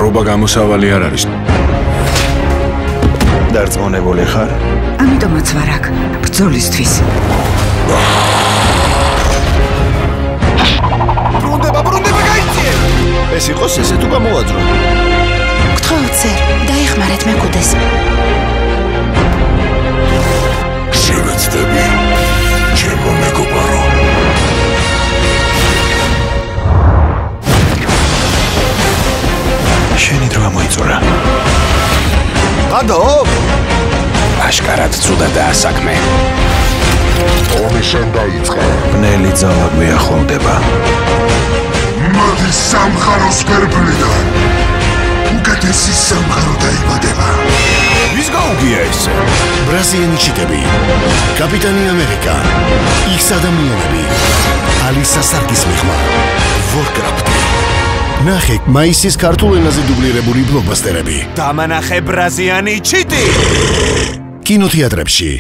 დრობა გამოსავალი არ არის. დარწმუნებული ხარ? ამიტომაც ვარ აქ, ბრძოლისთვის. ბრუნდება გაიწიე! ეს იყოს ესე თუ გამოვაძრო? გთხოვთ სერ, დაეხმარეთ მეკუდეს. შევეცდები, ჩემო მეგობარო. შენი დრო მოიწურა. გადო? აშკარად ცუდა დაასაქმე. ომი შენ დაიწყე. ბნელი ძალა გვიახლოვდება. მათი სამხაროს ფერფლიდან უკეთესი სამხარო დაიბადება. ვის გაუგია ესე? ბრაზილიანი ჩიტები, კაპიტანი ამერიკა, იქს ადამიანები, ალისა სარგის მიღმა, ვორკრაფტი. ნახე მაისის ქართულ ენაზე დუბლირებული ბლოკბასტერები. დამანახე ბრაზილიანი ჩიტი! კინოთეატრებში